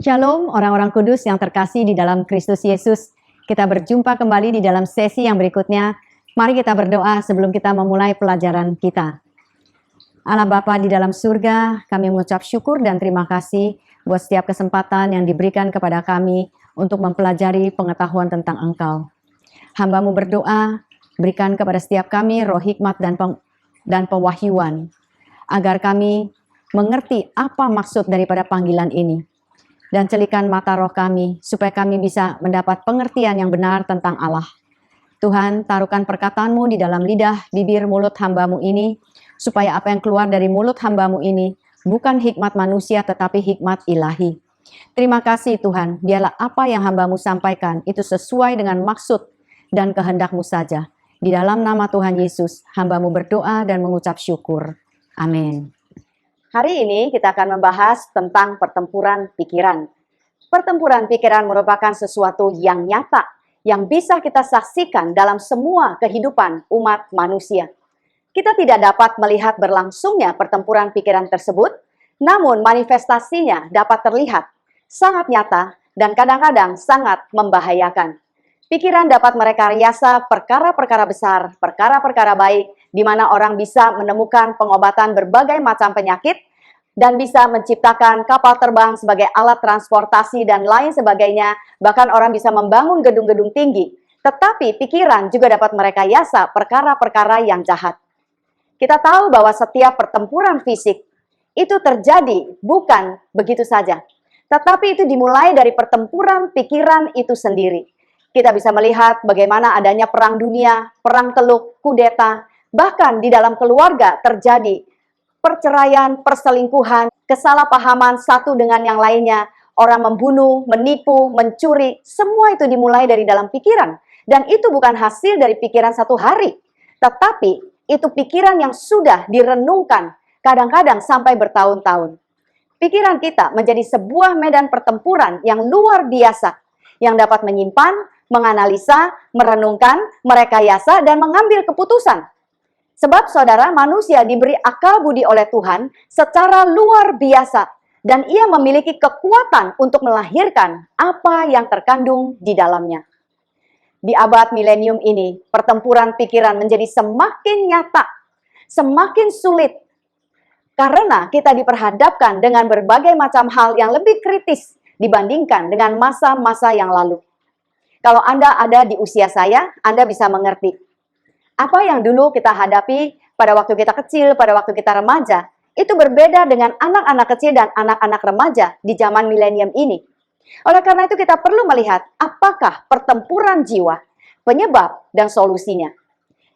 Shalom orang-orang kudus yang terkasih di dalam Kristus Yesus. Kita berjumpa kembali di dalam sesi yang berikutnya. Mari kita berdoa sebelum kita memulai pelajaran kita. Allah Bapa di dalam surga, kami mengucap syukur dan terima kasih buat setiap kesempatan yang diberikan kepada kami untuk mempelajari pengetahuan tentang Engkau. Hamba-Mu berdoa, berikan kepada setiap kami roh hikmat dan pewahyuan, agar kami mengerti apa maksud daripada panggilan ini. Dan celikan mata roh kami, supaya kami bisa mendapat pengertian yang benar tentang Allah. Tuhan, taruhkan perkataan-Mu di dalam lidah, bibir, mulut hamba-Mu ini, supaya apa yang keluar dari mulut hamba-Mu ini, bukan hikmat manusia, tetapi hikmat ilahi. Terima kasih Tuhan, biarlah apa yang hamba-Mu sampaikan, itu sesuai dengan maksud dan kehendak-Mu saja. Di dalam nama Tuhan Yesus, hamba-Mu berdoa dan mengucap syukur. Amin. Hari ini kita akan membahas tentang pertempuran pikiran. Pertempuran pikiran merupakan sesuatu yang nyata, yang bisa kita saksikan dalam semua kehidupan umat manusia. Kita tidak dapat melihat berlangsungnya pertempuran pikiran tersebut, namun manifestasinya dapat terlihat sangat nyata dan kadang-kadang sangat membahayakan. Pikiran dapat merekayasa perkara-perkara besar, perkara-perkara baik, di mana orang bisa menemukan pengobatan berbagai macam penyakit, dan bisa menciptakan kapal terbang sebagai alat transportasi dan lain sebagainya. Bahkan orang bisa membangun gedung-gedung tinggi. Tetapi pikiran juga dapat merekayasa perkara-perkara yang jahat. Kita tahu bahwa setiap pertempuran fisik itu terjadi bukan begitu saja. Tetapi itu dimulai dari pertempuran pikiran itu sendiri. Kita bisa melihat bagaimana adanya perang dunia, perang teluk, kudeta, bahkan di dalam keluarga terjadi perceraian, perselingkuhan, kesalahpahaman satu dengan yang lainnya, orang membunuh, menipu, mencuri, semua itu dimulai dari dalam pikiran. Dan itu bukan hasil dari pikiran satu hari, tetapi itu pikiran yang sudah direnungkan, kadang-kadang sampai bertahun-tahun. Pikiran kita menjadi sebuah medan pertempuran yang luar biasa, yang dapat menyimpan, menganalisa, merenungkan, merekayasa, dan mengambil keputusan. Sebab saudara, manusia diberi akal budi oleh Tuhan secara luar biasa. Dan ia memiliki kekuatan untuk melahirkan apa yang terkandung di dalamnya. Di abad milenium ini, pertempuran pikiran menjadi semakin nyata, semakin sulit. Karena kita diperhadapkan dengan berbagai macam hal yang lebih kritis dibandingkan dengan masa-masa yang lalu. Kalau Anda ada di usia saya, Anda bisa mengerti. Apa yang dulu kita hadapi pada waktu kita kecil, pada waktu kita remaja, itu berbeda dengan anak-anak kecil dan anak-anak remaja di zaman milenium ini. Oleh karena itu kita perlu melihat apakah pertempuran jiwa, penyebab dan solusinya.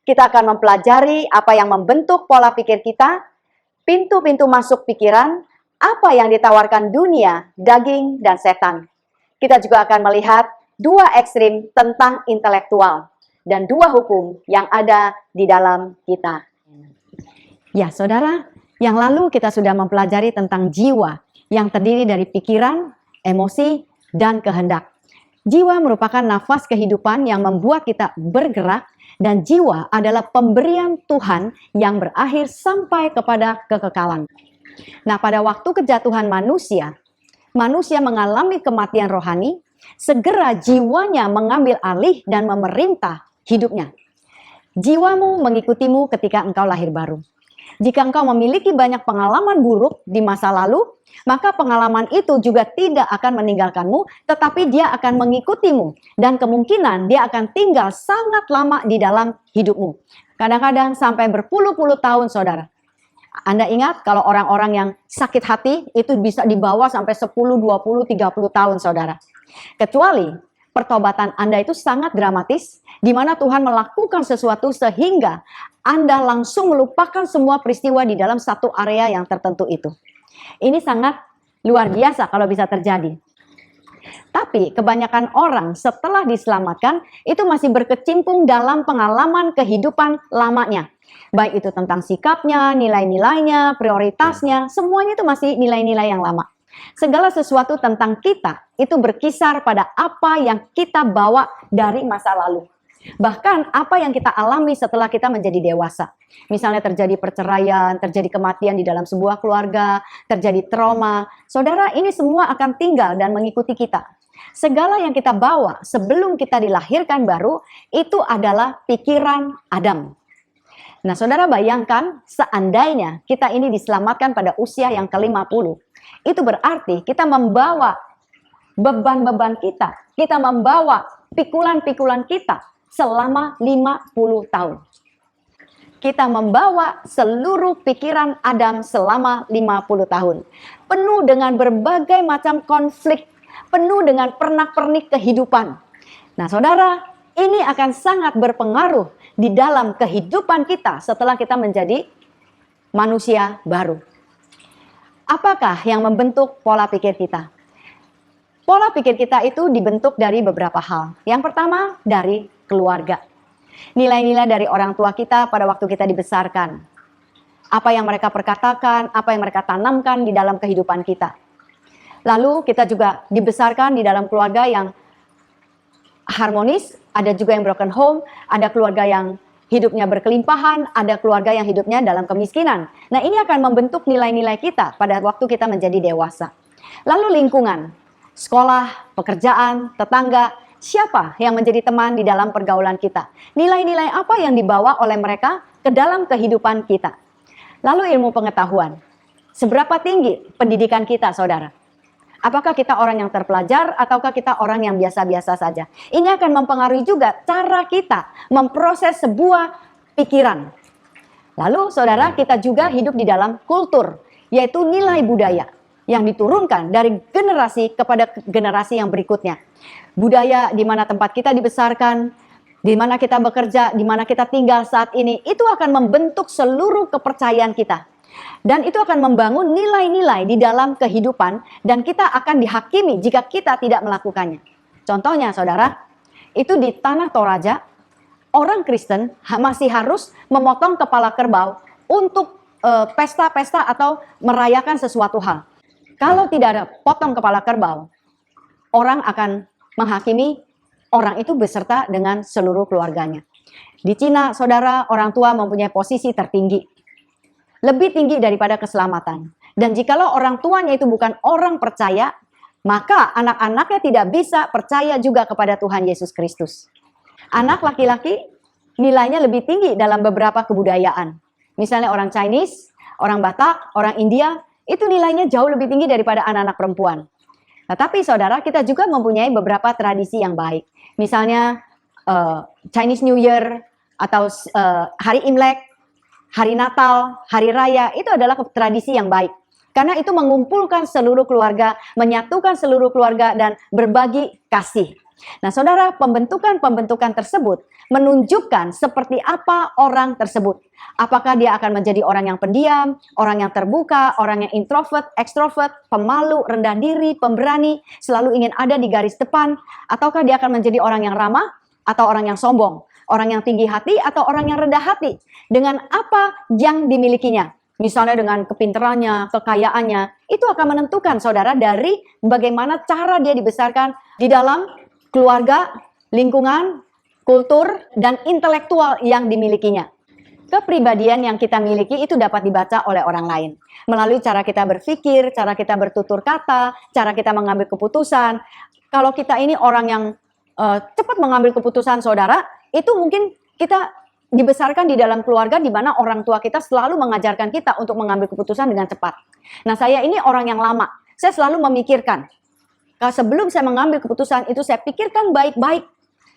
Kita akan mempelajari apa yang membentuk pola pikir kita, pintu-pintu masuk pikiran, apa yang ditawarkan dunia, daging, dan setan. Kita juga akan melihat dua ekstrim tentang intelektual dan dua hukum yang ada di dalam kita. Ya, saudara, yang lalu kita sudah mempelajari tentang jiwa yang terdiri dari pikiran, emosi, dan kehendak. Jiwa merupakan nafas kehidupan yang membuat kita bergerak, dan jiwa adalah pemberian Tuhan yang berakhir sampai kepada kekekalan. Nah, pada waktu kejatuhan manusia mengalami kematian rohani, segera jiwanya mengambil alih dan memerintah hidupnya. Jiwamu mengikutimu ketika engkau lahir baru. Jika engkau memiliki banyak pengalaman buruk di masa lalu, maka pengalaman itu juga tidak akan meninggalkanmu, tetapi dia akan mengikutimu. Dan kemungkinan dia akan tinggal sangat lama di dalam hidupmu. Kadang-kadang sampai berpuluh-puluh tahun, saudara. Anda ingat kalau orang-orang yang sakit hati itu bisa dibawa sampai 10, 20, 30 tahun, saudara. Kecuali pertobatan Anda itu sangat dramatis, di mana Tuhan melakukan sesuatu sehingga Anda langsung melupakan semua peristiwa di dalam satu area yang tertentu itu. Ini sangat luar biasa kalau bisa terjadi. Tapi kebanyakan orang setelah diselamatkan itu masih berkecimpung dalam pengalaman kehidupan lamanya. Baik itu tentang sikapnya, nilai-nilainya, prioritasnya, semuanya itu masih nilai-nilai yang lama. Segala sesuatu tentang kita itu berkisar pada apa yang kita bawa dari masa lalu. Bahkan apa yang kita alami setelah kita menjadi dewasa. Misalnya terjadi perceraian, terjadi kematian di dalam sebuah keluarga, terjadi trauma. Saudara, ini semua akan tinggal dan mengikuti kita. Segala yang kita bawa sebelum kita dilahirkan baru, itu adalah pikiran Adam. Nah, saudara bayangkan seandainya kita ini diselamatkan pada usia yang ke-50. Itu berarti kita membawa beban-beban kita. Kita membawa pikulan-pikulan kita selama 50 tahun. Kita membawa seluruh pikiran Adam selama 50 tahun. Penuh dengan berbagai macam konflik, penuh dengan pernak-pernik kehidupan. Nah, saudara, ini akan sangat berpengaruh di dalam kehidupan kita setelah kita menjadi manusia baru. Apakah yang membentuk pola pikir kita? Pola pikir kita itu dibentuk dari beberapa hal. Yang pertama, dari keluarga. Nilai-nilai dari orang tua kita pada waktu kita dibesarkan. Apa yang mereka perkatakan, apa yang mereka tanamkan di dalam kehidupan kita. Lalu kita juga dibesarkan di dalam keluarga yang harmonis, ada juga yang broken home, ada keluarga yang hidupnya berkelimpahan, ada keluarga yang hidupnya dalam kemiskinan. Nah, ini akan membentuk nilai-nilai kita pada waktu kita menjadi dewasa. Lalu lingkungan, sekolah, pekerjaan, tetangga, siapa yang menjadi teman di dalam pergaulan kita? Nilai-nilai apa yang dibawa oleh mereka ke dalam kehidupan kita? Lalu ilmu pengetahuan, seberapa tinggi pendidikan kita, saudara? Apakah kita orang yang terpelajar ataukah kita orang yang biasa-biasa saja? Ini akan mempengaruhi juga cara kita memproses sebuah pikiran. Lalu saudara, kita juga hidup di dalam kultur, yaitu nilai budaya yang diturunkan dari generasi kepada generasi yang berikutnya. Budaya di mana tempat kita dibesarkan, di mana kita bekerja, di mana kita tinggal saat ini, itu akan membentuk seluruh kepercayaan kita. Dan itu akan membangun nilai-nilai di dalam kehidupan dan kita akan dihakimi jika kita tidak melakukannya. Contohnya saudara, itu di Tanah Toraja, orang Kristen masih harus memotong kepala kerbau untuk pesta-pesta atau merayakan sesuatu hal. Kalau tidak ada potong kepala kerbau, orang akan menghakimi orang itu beserta dengan seluruh keluarganya. Di Cina, saudara, orang tua mempunyai posisi tertinggi. Lebih tinggi daripada keselamatan. Dan jikalau orang tuanya itu bukan orang percaya, maka anak-anaknya tidak bisa percaya juga kepada Tuhan Yesus Kristus. Anak laki-laki nilainya lebih tinggi dalam beberapa kebudayaan. Misalnya orang Chinese, orang Batak, orang India, itu nilainya jauh lebih tinggi daripada anak-anak perempuan. Nah, tapi saudara, kita juga mempunyai beberapa tradisi yang baik. Misalnya Chinese New Year atau hari Imlek, hari Natal, hari raya, itu adalah tradisi yang baik. Karena itu mengumpulkan seluruh keluarga, menyatukan seluruh keluarga, dan berbagi kasih. Nah saudara, pembentukan-pembentukan tersebut menunjukkan seperti apa orang tersebut. Apakah dia akan menjadi orang yang pendiam, orang yang terbuka, orang yang introvert, extrovert, pemalu, rendah diri, pemberani, selalu ingin ada di garis depan, ataukah dia akan menjadi orang yang ramah atau orang yang sombong? Orang yang tinggi hati atau orang yang rendah hati, dengan apa yang dimilikinya, misalnya dengan kepintarannya, kekayaannya, itu akan menentukan saudara dari bagaimana cara dia dibesarkan di dalam keluarga, lingkungan, kultur, dan intelektual yang dimilikinya. Kepribadian yang kita miliki itu dapat dibaca oleh orang lain melalui cara kita berpikir, cara kita bertutur kata, cara kita mengambil keputusan. Kalau kita ini orang yang cepat mengambil keputusan, saudara, itu mungkin kita dibesarkan di dalam keluarga di mana orang tua kita selalu mengajarkan kita untuk mengambil keputusan dengan cepat. Nah, saya ini orang yang lama. Saya selalu memikirkan. Sebelum saya mengambil keputusan itu saya pikirkan baik-baik.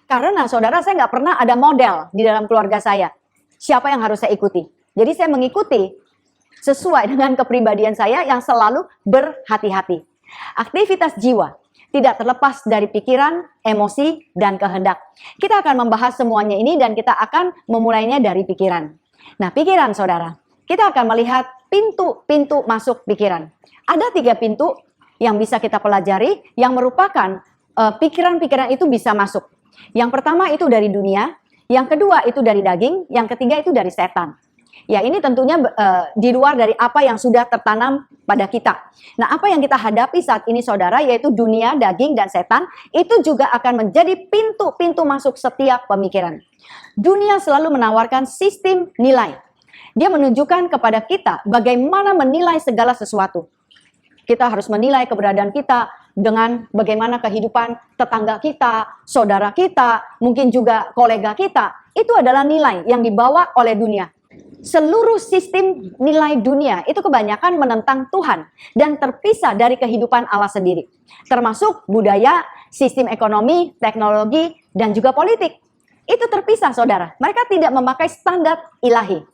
Karena saudara, saya nggak pernah ada model di dalam keluarga saya. Siapa yang harus saya ikuti? Jadi saya mengikuti sesuai dengan kepribadian saya yang selalu berhati-hati. Aktivitas jiwa tidak terlepas dari pikiran, emosi, dan kehendak. Kita akan membahas semuanya ini dan kita akan memulainya dari pikiran. Nah, pikiran saudara, kita akan melihat pintu-pintu masuk pikiran. Ada 3 pintu yang bisa kita pelajari yang merupakan pikiran-pikiran itu bisa masuk. Yang pertama itu dari dunia, yang kedua itu dari daging, yang ketiga itu dari setan. Ya, ini tentunya di luar dari apa yang sudah tertanam pada kita. Nah, apa yang kita hadapi saat ini saudara, yaitu dunia, daging, dan setan, itu juga akan menjadi pintu-pintu masuk setiap pemikiran. Dunia selalu menawarkan sistem nilai. Dia menunjukkan kepada kita bagaimana menilai segala sesuatu. Kita harus menilai keberadaan kita dengan bagaimana kehidupan tetangga kita, saudara kita, mungkin juga kolega kita. Itu adalah nilai yang dibawa oleh dunia. Seluruh sistem nilai dunia itu kebanyakan menentang Tuhan dan terpisah dari kehidupan Allah sendiri. Termasuk budaya, sistem ekonomi, teknologi, dan juga politik. Itu terpisah saudara. Mereka tidak memakai standar ilahi.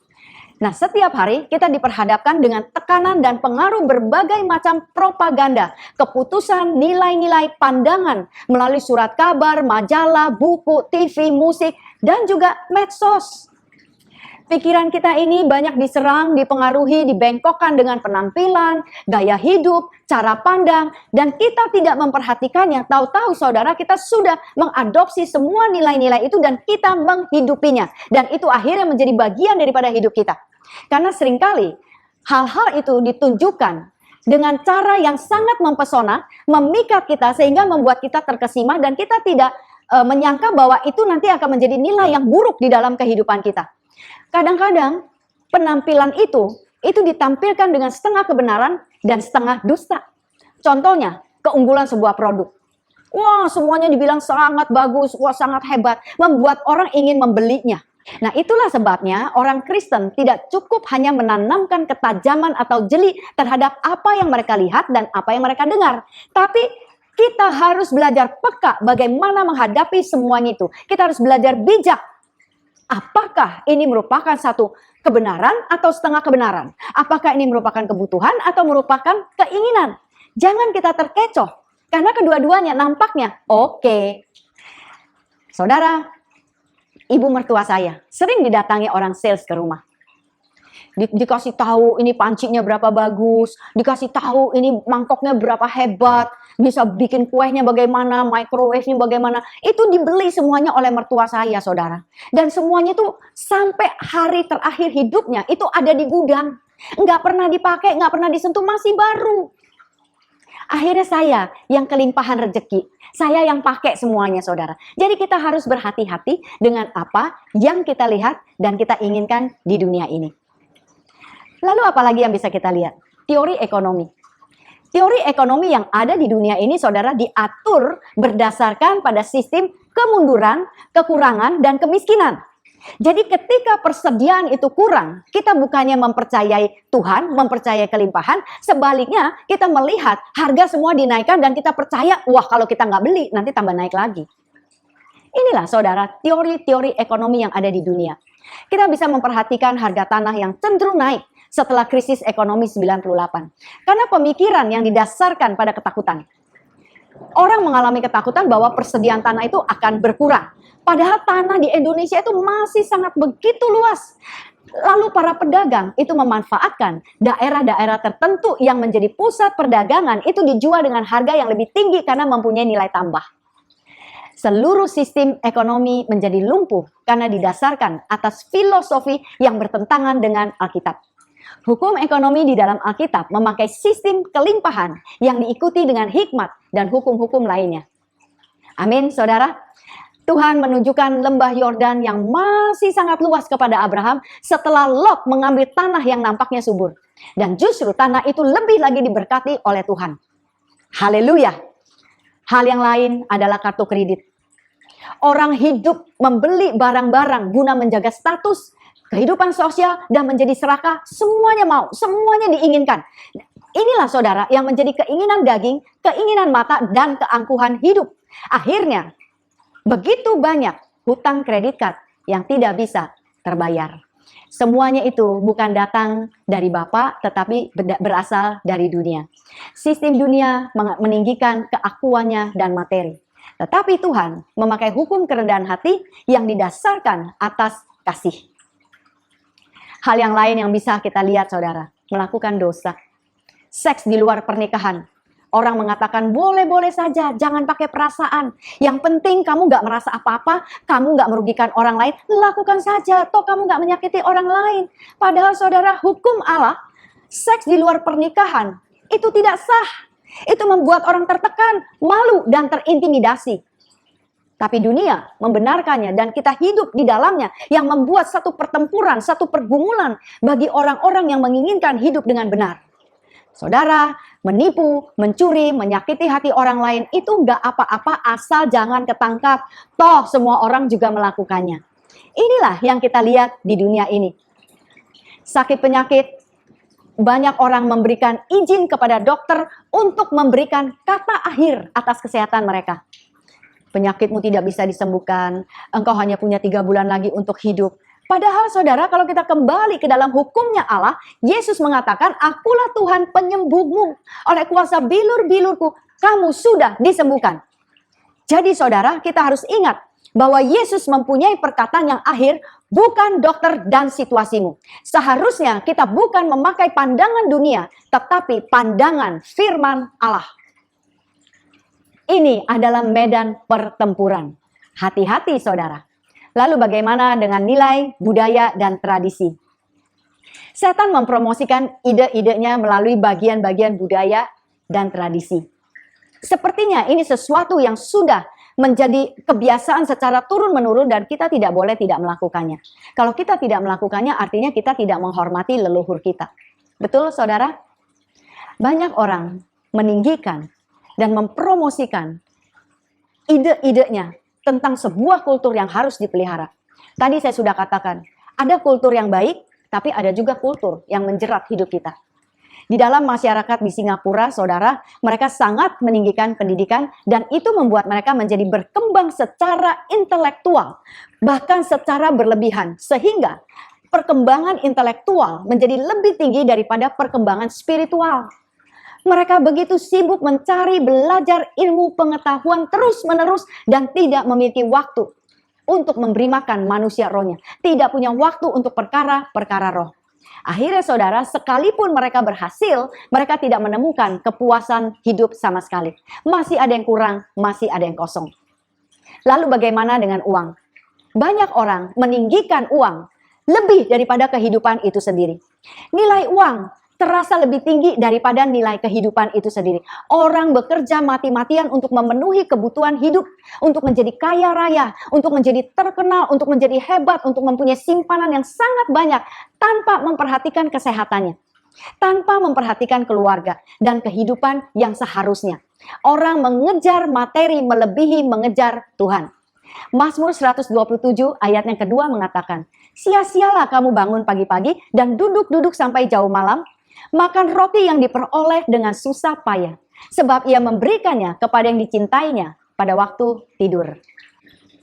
Nah, setiap hari kita diperhadapkan dengan tekanan dan pengaruh berbagai macam propaganda, keputusan, nilai-nilai, pandangan melalui surat kabar, majalah, buku, TV, musik, dan juga medsos. Pikiran kita ini banyak diserang, dipengaruhi, dibengkokkan dengan penampilan, gaya hidup, cara pandang, dan kita tidak memperhatikannya. Tahu-tahu saudara, kita sudah mengadopsi semua nilai-nilai itu dan kita menghidupinya. Dan itu akhirnya menjadi bagian daripada hidup kita. Karena seringkali hal-hal itu ditunjukkan dengan cara yang sangat mempesona, memikat kita sehingga membuat kita terkesima dan kita tidak menyangka bahwa itu nanti akan menjadi nilai yang buruk di dalam kehidupan kita. Kadang-kadang penampilan itu ditampilkan dengan setengah kebenaran dan setengah dusta. Contohnya, keunggulan sebuah produk. Wah, semuanya dibilang sangat bagus, wah sangat hebat, membuat orang ingin membelinya. Nah, itulah sebabnya orang Kristen tidak cukup hanya menanamkan ketajaman atau jeli terhadap apa yang mereka lihat dan apa yang mereka dengar. Tapi kita harus belajar peka bagaimana menghadapi semuanya itu. Kita harus belajar bijak. Apakah ini merupakan satu kebenaran atau setengah kebenaran? Apakah ini merupakan kebutuhan atau merupakan keinginan? Jangan kita terkecoh, karena kedua-duanya nampaknya oke. Saudara, ibu mertua saya sering didatangi orang sales ke rumah. Dikasih tahu ini pancinya berapa bagus, dikasih tahu ini mangkoknya berapa hebat, bisa bikin kuehnya bagaimana, microwave-nya bagaimana. Itu dibeli semuanya oleh mertua saya, saudara. Dan semuanya itu sampai hari terakhir hidupnya itu ada di gudang. Nggak pernah dipakai, nggak pernah disentuh, masih baru. Akhirnya saya yang kelimpahan rezeki, saya yang pakai semuanya saudara. Jadi kita harus berhati-hati dengan apa yang kita lihat dan kita inginkan di dunia ini. Lalu apalagi yang bisa kita lihat? Teori ekonomi. Teori ekonomi yang ada di dunia ini saudara diatur berdasarkan pada sistem kemunduran, kekurangan, dan kemiskinan. Jadi ketika persediaan itu kurang, kita bukannya mempercayai Tuhan, mempercayai kelimpahan, sebaliknya kita melihat harga semua dinaikkan dan kita percaya, wah kalau kita nggak beli nanti tambah naik lagi. Inilah saudara teori-teori ekonomi yang ada di dunia. Kita bisa memperhatikan harga tanah yang cenderung naik setelah krisis ekonomi 98. Karena pemikiran yang didasarkan pada ketakutan. Orang mengalami ketakutan bahwa persediaan tanah itu akan berkurang. Padahal tanah di Indonesia itu masih sangat begitu luas. Lalu para pedagang itu memanfaatkan daerah-daerah tertentu yang menjadi pusat perdagangan itu dijual dengan harga yang lebih tinggi karena mempunyai nilai tambah. Seluruh sistem ekonomi menjadi lumpuh karena didasarkan atas filosofi yang bertentangan dengan Alkitab. Hukum ekonomi di dalam Alkitab memakai sistem kelimpahan yang diikuti dengan hikmat dan hukum-hukum lainnya. Amin, saudara. Tuhan menunjukkan lembah Yordan yang masih sangat luas kepada Abraham setelah Lot mengambil tanah yang nampaknya subur. Dan justru tanah itu lebih lagi diberkati oleh Tuhan. Haleluya. Hal yang lain adalah kartu kredit. Orang hidup membeli barang-barang guna menjaga status, kehidupan sosial, dan menjadi serakah, semuanya mau, semuanya diinginkan. Inilah saudara yang menjadi keinginan daging, keinginan mata, dan keangkuhan hidup. Akhirnya, begitu banyak hutang kredit card yang tidak bisa terbayar. Semuanya itu bukan datang dari Bapa, tetapi berasal dari dunia. Sistem dunia meninggikan keakuannya dan materi. Tetapi Tuhan memakai hukum kerendahan hati yang didasarkan atas kasih. Hal yang lain yang bisa kita lihat saudara, melakukan dosa. Seks di luar pernikahan. Orang mengatakan boleh-boleh saja, jangan pakai perasaan. Yang penting kamu gak merasa apa-apa, kamu gak merugikan orang lain, lakukan saja, toh kamu gak menyakiti orang lain. Padahal saudara, hukum Allah, seks di luar pernikahan, itu tidak sah. Itu membuat orang tertekan, malu, dan terintimidasi. Tapi dunia membenarkannya dan kita hidup di dalamnya yang membuat satu pertempuran, satu pergumulan bagi orang-orang yang menginginkan hidup dengan benar. Saudara, menipu, mencuri, menyakiti hati orang lain itu nggak apa-apa asal jangan ketangkap. Toh semua orang juga melakukannya. Inilah yang kita lihat di dunia ini. Sakit penyakit, banyak orang memberikan izin kepada dokter untuk memberikan kata akhir atas kesehatan mereka. Penyakitmu tidak bisa disembuhkan, engkau hanya punya 3 bulan lagi untuk hidup. Padahal saudara, kalau kita kembali ke dalam hukumnya Allah, Yesus mengatakan, akulah Tuhan penyembuhmu. Oleh kuasa bilur-bilurku, kamu sudah disembuhkan. Jadi saudara, kita harus ingat bahwa Yesus mempunyai perkataan yang akhir, bukan dokter dan situasimu. Seharusnya kita bukan memakai pandangan dunia, tetapi pandangan firman Allah. Ini adalah medan pertempuran. Hati-hati saudara. Lalu bagaimana dengan nilai, budaya, dan tradisi? Setan mempromosikan ide-idenya melalui bagian-bagian budaya dan tradisi. Sepertinya ini sesuatu yang sudah menjadi kebiasaan secara turun-menurun dan kita tidak boleh tidak melakukannya. Kalau kita tidak melakukannya artinya kita tidak menghormati leluhur kita. Betul saudara? Banyak orang meninggikan dan mempromosikan ide-idenya tentang sebuah kultur yang harus dipelihara. Tadi saya sudah katakan, ada kultur yang baik, tapi ada juga kultur yang menjerat hidup kita. Di dalam masyarakat di Singapura, saudara, mereka sangat meninggikan pendidikan dan itu membuat mereka menjadi berkembang secara intelektual, bahkan secara berlebihan, sehingga perkembangan intelektual menjadi lebih tinggi daripada perkembangan spiritual. Mereka begitu sibuk mencari, belajar ilmu pengetahuan terus-menerus dan tidak memiliki waktu untuk memberi makan manusia rohnya. Tidak punya waktu untuk perkara-perkara roh. Akhirnya saudara, sekalipun mereka berhasil, mereka tidak menemukan kepuasan hidup sama sekali. Masih ada yang kurang, masih ada yang kosong. Lalu bagaimana dengan uang? Banyak orang meninggikan uang lebih daripada kehidupan itu sendiri. Nilai uang terasa lebih tinggi daripada nilai kehidupan itu sendiri. Orang bekerja mati-matian untuk memenuhi kebutuhan hidup, untuk menjadi kaya raya, untuk menjadi terkenal, untuk menjadi hebat, untuk mempunyai simpanan yang sangat banyak, tanpa memperhatikan kesehatannya, tanpa memperhatikan keluarga dan kehidupan yang seharusnya. Orang mengejar materi melebihi mengejar Tuhan. Mazmur 127 ayat yang kedua mengatakan, sia-sialah kamu bangun pagi-pagi dan duduk-duduk sampai jauh malam, makan roti yang diperoleh dengan susah payah, sebab ia memberikannya kepada yang dicintainya pada waktu tidur.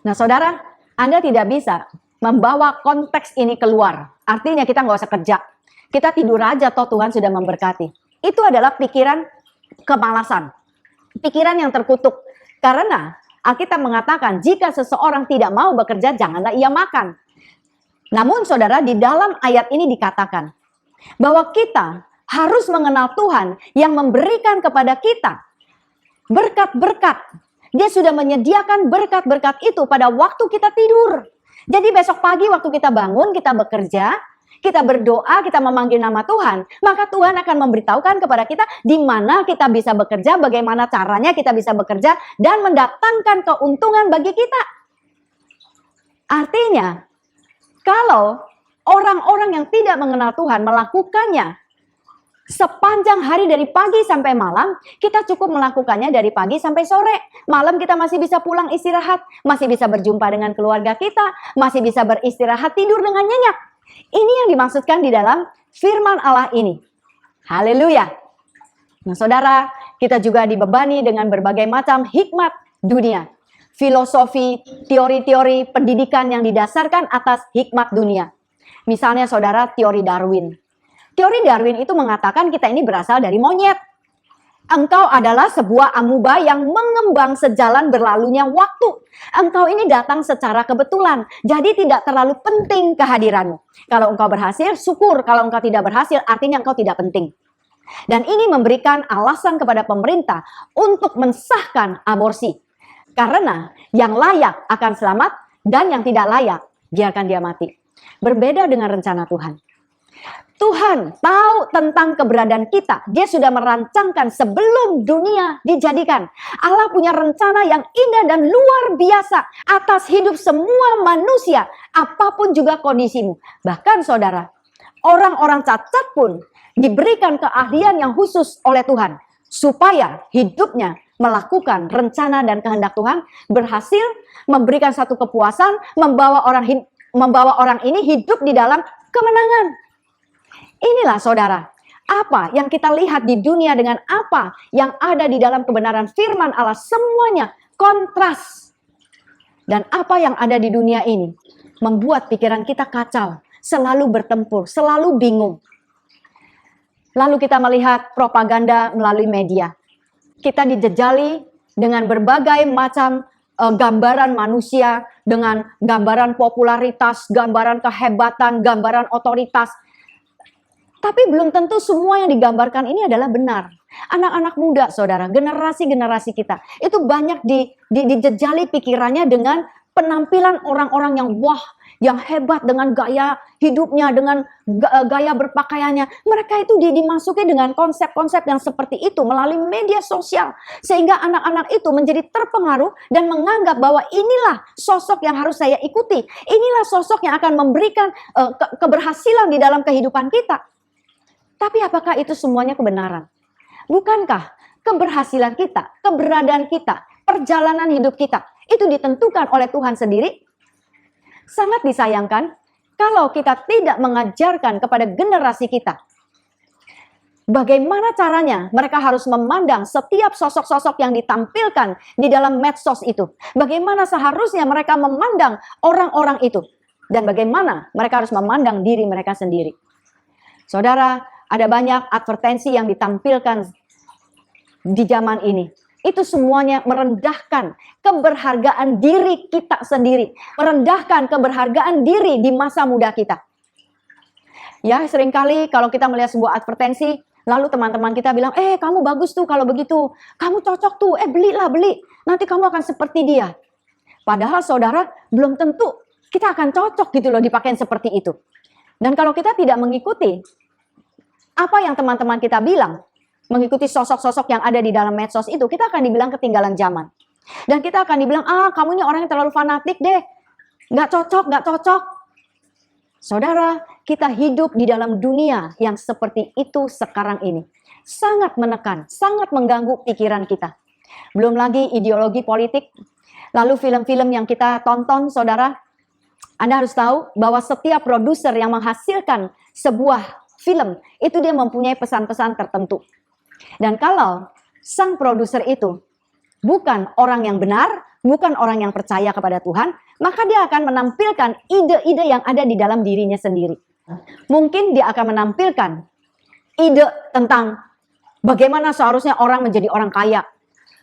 Nah saudara, Anda tidak bisa membawa konteks ini keluar. Artinya kita nggak usah kerja. Kita tidur aja toh Tuhan sudah memberkati. Itu adalah pikiran kemalasan. Pikiran yang terkutuk. Karena Alkitab mengatakan jika seseorang tidak mau bekerja, janganlah ia makan. Namun saudara, di dalam ayat ini dikatakan bahwa kita harus mengenal Tuhan yang memberikan kepada kita berkat-berkat. Dia sudah menyediakan berkat-berkat itu pada waktu kita tidur. Jadi besok pagi waktu kita bangun, kita bekerja, kita berdoa, kita memanggil nama Tuhan, maka Tuhan akan memberitahukan kepada kita di mana kita bisa bekerja, bagaimana caranya kita bisa bekerja, dan mendatangkan keuntungan bagi kita. Artinya, kalau orang-orang yang tidak mengenal Tuhan melakukannya sepanjang hari dari pagi sampai malam, kita cukup melakukannya dari pagi sampai sore. Malam kita masih bisa pulang istirahat, masih bisa berjumpa dengan keluarga kita, masih bisa beristirahat, tidur dengan nyenyak. Ini yang dimaksudkan di dalam firman Allah ini. Haleluya. Nah saudara, kita juga dibebani dengan berbagai macam hikmat dunia. Filosofi, teori-teori pendidikan yang didasarkan atas hikmat dunia. Misalnya saudara, teori Darwin. Teori Darwin itu mengatakan kita ini berasal dari monyet. Engkau adalah sebuah amuba yang mengembang sejalan berlalunya waktu. Engkau ini datang secara kebetulan, jadi tidak terlalu penting kehadiranmu. Kalau engkau berhasil, syukur. Kalau engkau tidak berhasil, artinya engkau tidak penting. Dan ini memberikan alasan kepada pemerintah untuk mensahkan aborsi. Karena yang layak akan selamat dan yang tidak layak biarkan dia mati. Berbeda dengan rencana Tuhan. Tuhan tahu tentang keberadaan kita. Dia sudah merancangkan sebelum dunia dijadikan. Allah punya rencana yang indah dan luar biasa atas hidup semua manusia, apapun juga kondisimu. Bahkan saudara, orang-orang cacat pun diberikan keahlian yang khusus oleh Tuhan supaya hidupnya melakukan rencana dan kehendak Tuhan, berhasil memberikan satu kepuasan, membawa orang ini hidup di dalam kemenangan. Inilah saudara, apa yang kita lihat di dunia dengan apa yang ada di dalam kebenaran firman Allah, semuanya kontras. Dan apa yang ada di dunia ini membuat pikiran kita kacau, selalu bertempur, selalu bingung. Lalu kita melihat propaganda melalui media. Kita dijejali dengan berbagai macam gambaran manusia, dengan gambaran popularitas, gambaran kehebatan, gambaran otoritas. Tapi belum tentu semua yang digambarkan ini adalah benar. Anak-anak muda, saudara, generasi-generasi kita, itu banyak dijejali pikirannya dengan penampilan orang-orang yang wah, yang hebat dengan gaya hidupnya, dengan gaya berpakaiannya. Mereka itu dimasuki dengan konsep-konsep yang seperti itu melalui media sosial. Sehingga anak-anak itu menjadi terpengaruh dan menganggap bahwa inilah sosok yang harus saya ikuti. Inilah sosok yang akan memberikan keberhasilan di dalam kehidupan kita. Tapi apakah itu semuanya kebenaran? Bukankah keberhasilan kita, keberadaan kita, perjalanan hidup kita, itu ditentukan oleh Tuhan sendiri? Sangat disayangkan kalau kita tidak mengajarkan kepada generasi kita bagaimana caranya mereka harus memandang setiap sosok-sosok yang ditampilkan di dalam medsos itu. Bagaimana seharusnya mereka memandang orang-orang itu. Dan bagaimana mereka harus memandang diri mereka sendiri. Saudara, ada banyak advertensi yang ditampilkan di zaman ini. Itu semuanya merendahkan keberhargaan diri kita sendiri. Merendahkan keberhargaan diri di masa muda kita. Ya, seringkali kalau kita melihat sebuah advertensi, lalu teman-teman kita bilang, kamu bagus tuh kalau begitu. Kamu cocok tuh, belilah, beli. Nanti kamu akan seperti dia. Padahal saudara, belum tentu kita akan cocok gitu loh dipakai seperti itu. Dan kalau kita tidak mengikuti apa yang teman-teman kita bilang, mengikuti sosok-sosok yang ada di dalam medsos itu, kita akan dibilang ketinggalan zaman. Dan kita akan dibilang, kamu ini orang yang terlalu fanatik deh. Nggak cocok, nggak cocok. Saudara, kita hidup di dalam dunia yang seperti itu sekarang ini. Sangat menekan, sangat mengganggu pikiran kita. Belum lagi ideologi politik. Lalu film-film yang kita tonton, saudara. Anda harus tahu bahwa setiap produser yang menghasilkan sebuah film, itu dia mempunyai pesan-pesan tertentu. Dan kalau sang produser itu bukan orang yang benar, bukan orang yang percaya kepada Tuhan, maka dia akan menampilkan ide-ide yang ada di dalam dirinya sendiri. Mungkin dia akan menampilkan ide tentang bagaimana seharusnya orang menjadi orang kaya.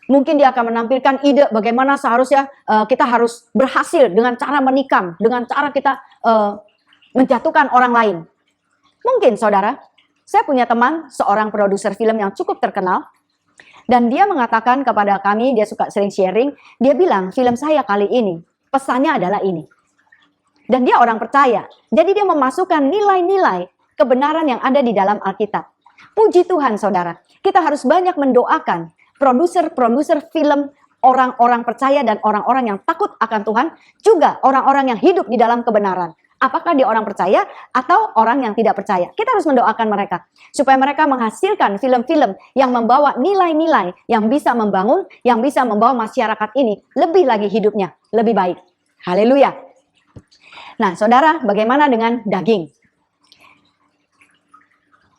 Mungkin dia akan menampilkan ide bagaimana seharusnya kita harus berhasil dengan cara menikam, dengan cara kita menjatuhkan orang lain. Mungkin saudara, saya punya teman seorang produser film yang cukup terkenal. Dan dia mengatakan kepada kami, dia suka sering sharing, dia bilang film saya kali ini, pesannya adalah ini. Dan dia orang percaya, jadi dia memasukkan nilai-nilai kebenaran yang ada di dalam Alkitab. Puji Tuhan saudara, kita harus banyak mendoakan produser-produser film, orang-orang percaya dan orang-orang yang takut akan Tuhan, juga orang-orang yang hidup di dalam kebenaran. Apakah dia orang percaya atau orang yang tidak percaya? Kita harus mendoakan mereka supaya mereka menghasilkan film-film yang membawa nilai-nilai yang bisa membangun, yang bisa membawa masyarakat ini lebih lagi hidupnya lebih baik. Haleluya. Nah, saudara, bagaimana dengan daging?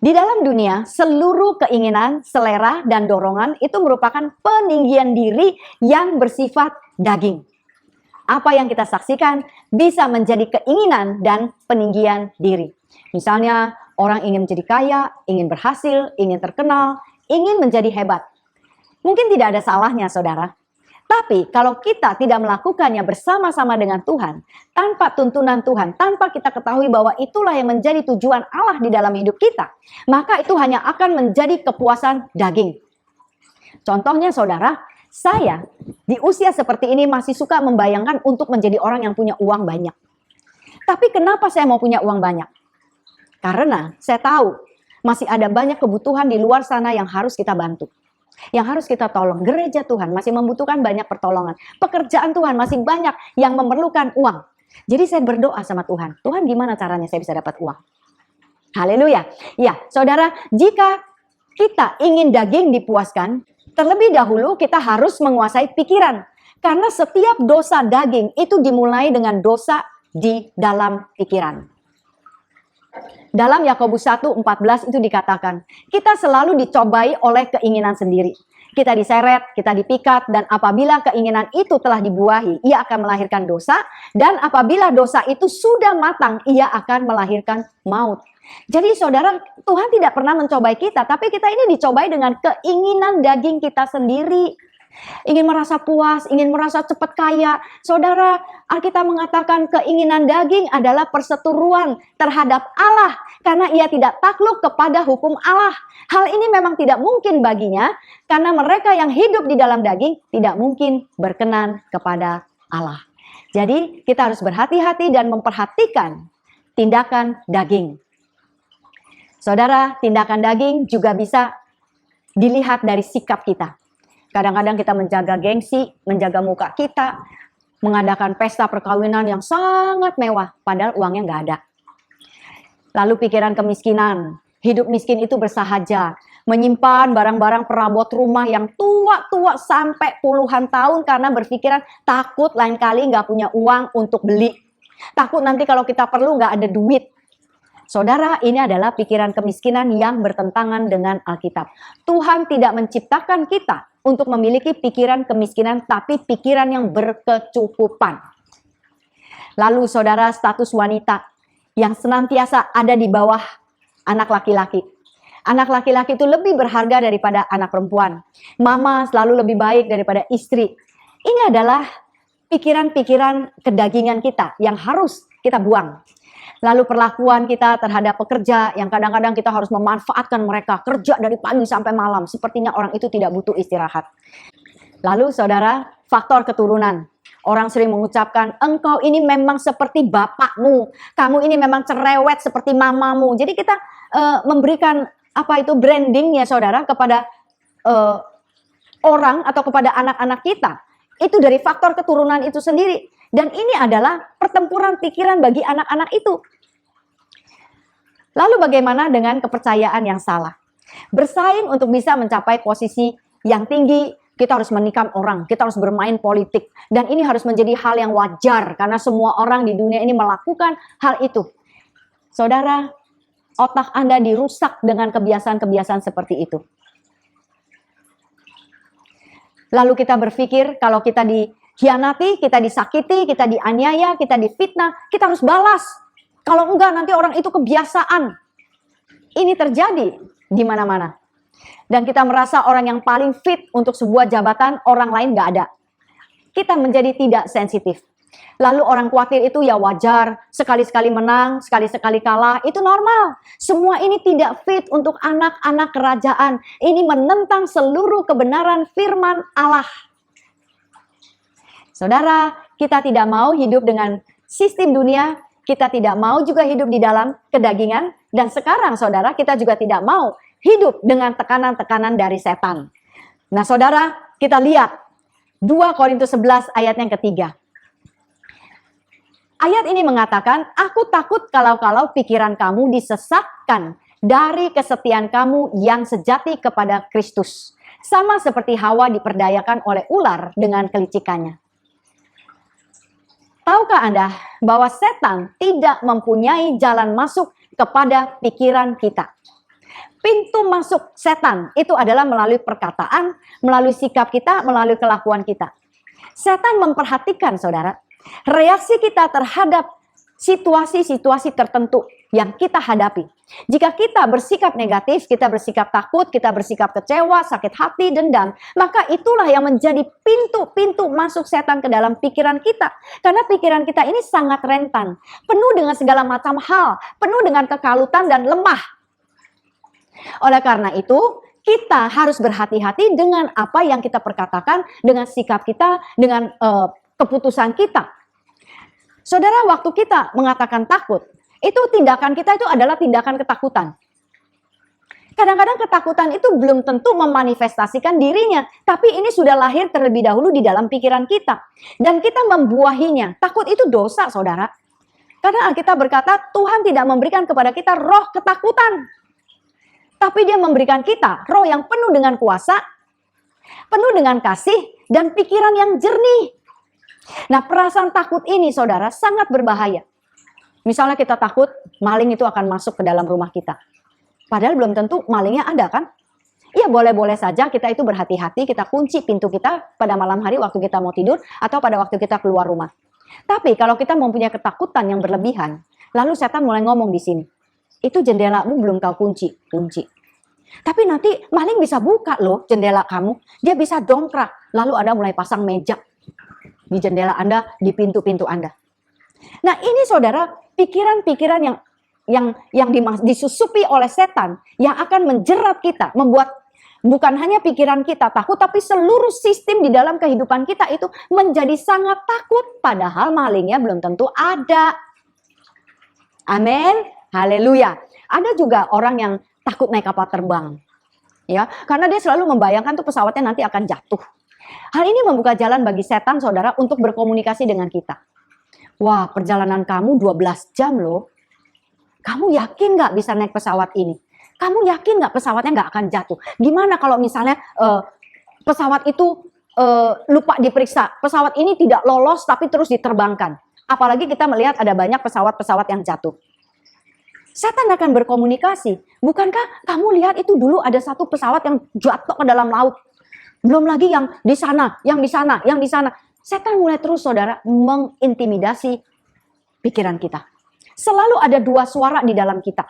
Di dalam dunia, seluruh keinginan, selera, dan dorongan itu merupakan peninggian diri yang bersifat daging. Apa yang kita saksikan bisa menjadi keinginan dan peninggian diri. Misalnya, orang ingin menjadi kaya, ingin berhasil, ingin terkenal, ingin menjadi hebat. Mungkin tidak ada salahnya, saudara. Tapi kalau kita tidak melakukannya bersama-sama dengan Tuhan, tanpa tuntunan Tuhan, tanpa kita ketahui bahwa itulah yang menjadi tujuan Allah di dalam hidup kita, maka itu hanya akan menjadi kepuasan daging. Contohnya saudara, saya di usia seperti ini masih suka membayangkan untuk menjadi orang yang punya uang banyak. Tapi kenapa saya mau punya uang banyak? Karena saya tahu masih ada banyak kebutuhan di luar sana yang harus kita bantu. Yang harus kita tolong. Gereja Tuhan masih membutuhkan banyak pertolongan. Pekerjaan Tuhan masih banyak yang memerlukan uang. Jadi saya berdoa sama Tuhan. Tuhan, gimana caranya saya bisa dapat uang? Haleluya. Ya, saudara, jika kita ingin daging dipuaskan, terlebih dahulu kita harus menguasai pikiran. Karena setiap dosa daging itu dimulai dengan dosa di dalam pikiran. Dalam Yakobus 1:14 itu dikatakan, kita selalu dicobai oleh keinginan sendiri. Kita diseret, kita dipikat, dan apabila keinginan itu telah dibuahi, ia akan melahirkan dosa, dan apabila dosa itu sudah matang, ia akan melahirkan maut. Jadi saudara, Tuhan tidak pernah mencobai kita, tapi kita ini dicobai dengan keinginan daging kita sendiri. Ingin merasa puas, ingin merasa cepat kaya. Saudara, Alkitab mengatakan keinginan daging adalah perseteruan terhadap Allah karena ia tidak takluk kepada hukum Allah. Hal ini memang tidak mungkin baginya karena mereka yang hidup di dalam daging tidak mungkin berkenan kepada Allah. Jadi kita harus berhati-hati dan memperhatikan tindakan daging. Saudara, tindakan daging juga bisa dilihat dari sikap kita. Kadang-kadang kita menjaga gengsi, menjaga muka kita, mengadakan pesta perkawinan yang sangat mewah, padahal uangnya nggak ada. Lalu pikiran kemiskinan, hidup miskin itu bersahaja, menyimpan barang-barang perabot rumah yang tua-tua sampai puluhan tahun karena berpikiran takut lain kali nggak punya uang untuk beli. Takut nanti kalau kita perlu nggak ada duit. Saudara, ini adalah pikiran kemiskinan yang bertentangan dengan Alkitab. Tuhan tidak menciptakan kita untuk memiliki pikiran kemiskinan, tapi pikiran yang berkecukupan. Lalu saudara, status wanita yang senantiasa ada di bawah anak laki-laki. Anak laki-laki itu lebih berharga daripada anak perempuan. Mama selalu lebih baik daripada istri. Ini adalah pikiran-pikiran kedagingan kita yang harus kita buang. Lalu perlakuan kita terhadap pekerja yang kadang-kadang kita harus memanfaatkan mereka kerja dari pagi sampai malam. Sepertinya orang itu tidak butuh istirahat. Lalu saudara, faktor keturunan. Orang sering mengucapkan, engkau ini memang seperti bapakmu. Kamu ini memang cerewet seperti mamamu. Jadi kita memberikan brandingnya saudara kepada orang atau kepada anak-anak kita. Itu dari faktor keturunan itu sendiri. Dan ini adalah pertempuran pikiran bagi anak-anak itu. Lalu bagaimana dengan kepercayaan yang salah? Bersaing untuk bisa mencapai posisi yang tinggi, kita harus menikam orang, kita harus bermain politik. Dan ini harus menjadi hal yang wajar karena semua orang di dunia ini melakukan hal itu. Saudara, otak Anda dirusak dengan kebiasaan-kebiasaan seperti itu. Lalu kita berpikir kalau kita dikhianati, kita disakiti, kita dianiaya, kita difitnah, kita harus balas. Kalau enggak nanti orang itu kebiasaan. Ini terjadi di mana-mana. Dan kita merasa orang yang paling fit untuk sebuah jabatan, orang lain enggak ada. Kita menjadi tidak sensitif. Lalu orang khawatir itu ya wajar, sekali-sekali menang, sekali-sekali kalah, itu normal. Semua ini tidak fit untuk anak-anak kerajaan. Ini menentang seluruh kebenaran firman Allah. Saudara, kita tidak mau hidup dengan sistem dunia, kita tidak mau juga hidup di dalam kedagingan, dan sekarang saudara, kita juga tidak mau hidup dengan tekanan-tekanan dari setan. Nah saudara, kita lihat 2 Korintus 11 ayat yang ketiga. Ayat ini mengatakan, aku takut kalau pikiran kamu disesatkan dari kesetiaan kamu yang sejati kepada Kristus. Sama seperti Hawa diperdayakan oleh ular dengan kelicikannya. Tahukah Anda bahwa setan tidak mempunyai jalan masuk kepada pikiran kita? Pintu masuk setan itu adalah melalui perkataan, melalui sikap kita, melalui kelakuan kita. Setan memperhatikan saudara, reaksi kita terhadap situasi-situasi tertentu. yang kita hadapi. Jika kita bersikap negatif, kita bersikap takut, kita bersikap kecewa, sakit hati, dendam, maka itulah yang menjadi pintu-pintu masuk setan ke dalam pikiran kita. Karena pikiran kita ini sangat rentan, penuh dengan segala macam hal, penuh dengan kekalutan dan lemah. Oleh karena itu, kita harus berhati-hati dengan apa yang kita perkatakan, dengan sikap kita, dengan keputusan kita. Saudara, waktu kita mengatakan takut, itu tindakan kita itu adalah tindakan ketakutan. Kadang-kadang ketakutan itu belum tentu memanifestasikan dirinya, tapi ini sudah lahir terlebih dahulu di dalam pikiran kita. Dan kita membuahinya. Takut itu dosa, saudara. Karena Alkitab berkata, Tuhan tidak memberikan kepada kita roh ketakutan. Tapi Dia memberikan kita roh yang penuh dengan kuasa, penuh dengan kasih, dan pikiran yang jernih. Nah, perasaan takut ini, saudara, sangat berbahaya. Misalnya kita takut maling itu akan masuk ke dalam rumah kita. Padahal belum tentu malingnya ada, kan? Ya, boleh-boleh saja kita itu berhati-hati, kita kunci pintu kita pada malam hari waktu kita mau tidur atau pada waktu kita keluar rumah. Tapi kalau kita mempunyai ketakutan yang berlebihan, lalu setan mulai ngomong di sini, itu jendelamu belum kau kunci. Tapi nanti maling bisa buka loh jendela kamu, dia bisa dongkrak, lalu Anda mulai pasang meja di jendela Anda, di pintu-pintu Anda. Nah, ini saudara, pikiran-pikiran yang disusupi oleh setan yang akan menjerat kita, membuat bukan hanya pikiran kita takut, tapi seluruh sistem di dalam kehidupan kita itu menjadi sangat takut, padahal malingnya belum tentu ada. Amin, haleluya. Ada juga orang yang takut naik kapal terbang, ya, karena dia selalu membayangkan tuh pesawatnya nanti akan jatuh. Hal ini membuka jalan bagi setan, saudara, untuk berkomunikasi dengan kita. Wah, perjalanan kamu 12 jam loh. Kamu yakin nggak bisa naik pesawat ini? Kamu yakin nggak pesawatnya nggak akan jatuh? Gimana kalau misalnya pesawat itu lupa diperiksa? Pesawat ini tidak lolos tapi terus diterbangkan. Apalagi kita melihat ada banyak pesawat-pesawat yang jatuh. Setan akan berkomunikasi. Bukankah kamu lihat itu dulu ada satu pesawat yang jatuh ke dalam laut? Belum lagi yang di sana, yang di sana, yang di sana. Setan mulai terus, saudara, mengintimidasi pikiran kita. Selalu ada dua suara di dalam kita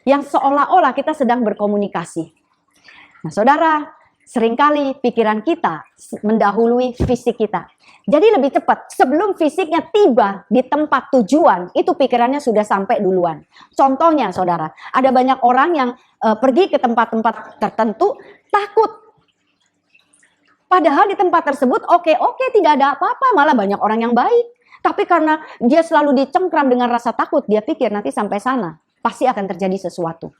yang seolah-olah kita sedang berkomunikasi. Nah, saudara, seringkali pikiran kita mendahului fisik kita. Jadi lebih cepat, sebelum fisiknya tiba di tempat tujuan, itu pikirannya sudah sampai duluan. Contohnya, saudara, ada banyak orang yang pergi ke tempat-tempat tertentu takut. Padahal di tempat tersebut oke, tidak ada apa-apa, malah banyak orang yang baik. Tapi karena dia selalu dicengkram dengan rasa takut, dia pikir nanti sampai sana pasti akan terjadi sesuatu.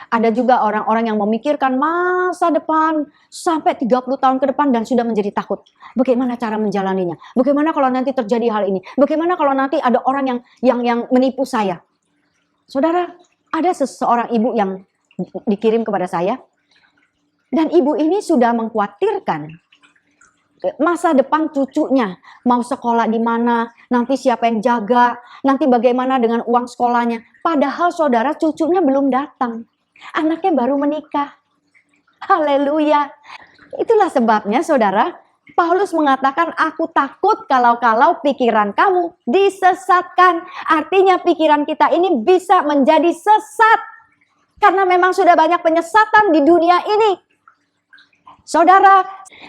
Ada juga orang-orang yang memikirkan masa depan sampai 30 tahun ke depan dan sudah menjadi takut. Bagaimana cara menjalaninya? Bagaimana kalau nanti terjadi hal ini? Bagaimana kalau nanti ada orang yang menipu saya? Saudara, ada seseorang ibu yang dikirim kepada saya. Dan ibu ini sudah mengkhawatirkan masa depan cucunya, mau sekolah di mana, nanti siapa yang jaga, nanti bagaimana dengan uang sekolahnya. Padahal saudara, cucunya belum datang, anaknya baru menikah. Haleluya. Itulah sebabnya, saudara, Paulus mengatakan, aku takut kalau pikiran kamu disesatkan. Artinya pikiran kita ini bisa menjadi sesat, karena memang sudah banyak penyesatan di dunia ini. Saudara,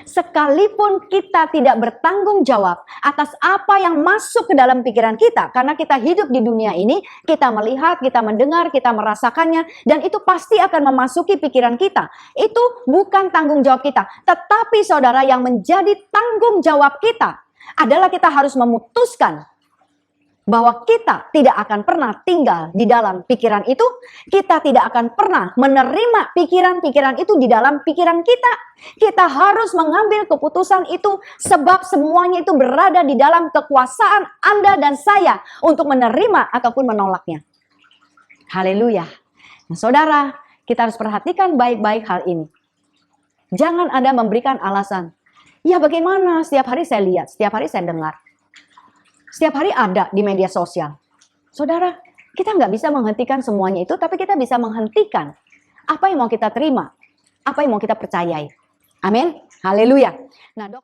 sekalipun kita tidak bertanggung jawab atas apa yang masuk ke dalam pikiran kita, karena kita hidup di dunia ini, kita melihat, kita mendengar, kita merasakannya, dan itu pasti akan memasuki pikiran kita. Itu bukan tanggung jawab kita, tetapi saudara, yang menjadi tanggung jawab kita adalah kita harus memutuskan bahwa kita tidak akan pernah tinggal di dalam pikiran itu, kita tidak akan pernah menerima pikiran-pikiran itu di dalam pikiran kita. Kita harus mengambil keputusan itu, sebab semuanya itu berada di dalam kekuasaan Anda dan saya untuk menerima ataupun menolaknya. Haleluya. Nah, saudara, kita harus perhatikan baik-baik hal ini. Jangan Anda memberikan alasan, ya bagaimana, setiap hari saya lihat, setiap hari saya dengar, setiap hari ada di media sosial. Saudara, kita nggak bisa menghentikan semuanya itu, tapi kita bisa menghentikan apa yang mau kita terima, apa yang mau kita percayai. Amin. Haleluya. Nah,